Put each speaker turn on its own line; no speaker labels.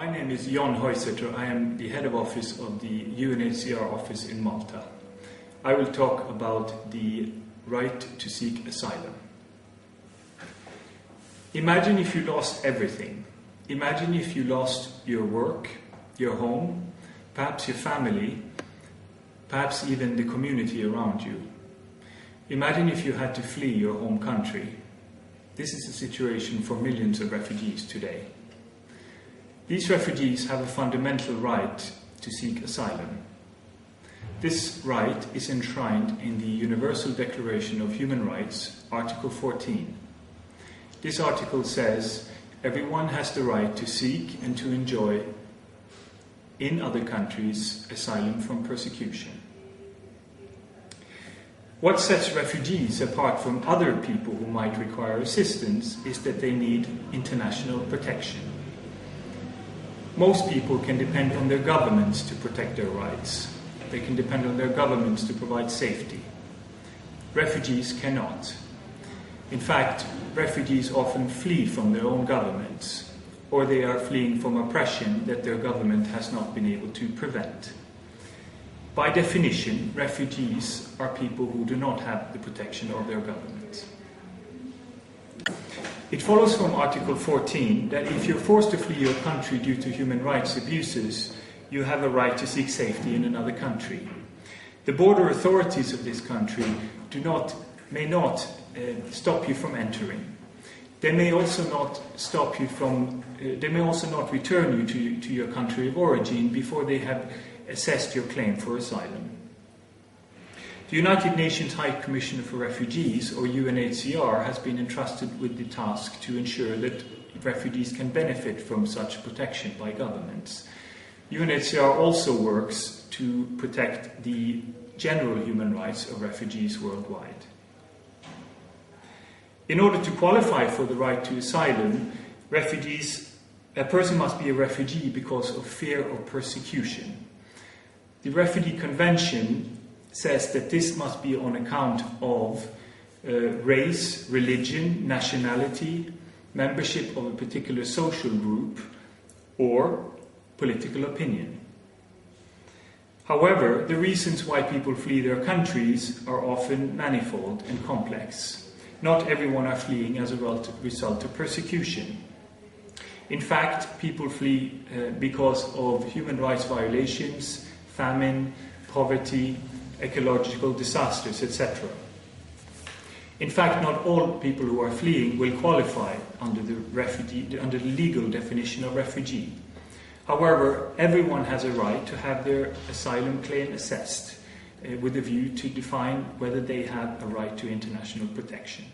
My name is Hoilster. I am the head of office of the UNHCR office in Malta. I will talk about the right to seek asylum. Imagine if you lost everything. Imagine if you lost your work, your home, perhaps your family, perhaps even the community around you. Imagine if you had to flee your home country. This is the situation for millions of refugees today. These refugees have a fundamental right to seek asylum. This right is enshrined in the Universal Declaration of Human Rights, Article 14. This article says, everyone has the right to seek and to enjoy in other countries asylum from persecution. What sets refugees apart from other people who might require assistance is that they need international protection. Most people can depend on their governments to protect their rights. They can depend on their governments to provide safety. Refugees cannot. In fact, refugees often flee from their own governments, or they are fleeing from oppression that their government has not been able to prevent. By definition, refugees are people who do not have the protection of their government. It follows from Article 14 that if you're forced to flee your country due to human rights abuses, you have a right to seek safety in another country. The border authorities of this country may not stop you from entering. They may also not stop you from. They may also not return you to your country of origin before they have assessed your claim for asylum. The United Nations High Commissioner for Refugees, or UNHCR, has been entrusted with the task to ensure that refugees can benefit from such protection by governments. UNHCR also works to protect the general human rights of refugees worldwide. In order to qualify for the right to asylum, a person must be a refugee because of fear of persecution. The Refugee Convention says that this must be on account of race, religion, nationality, membership of a particular social group, or political opinion. However, the reasons why people flee their countries are often manifold and complex. Not everyone are fleeing as a result of persecution. In fact, people flee because of human rights violations, famine, poverty, ecological disasters, etc. In fact, not all people who are fleeing will qualify under the legal definition of refugee. However, everyone has a right to have their asylum claim assessed with a view to define whether they have a right to international protection.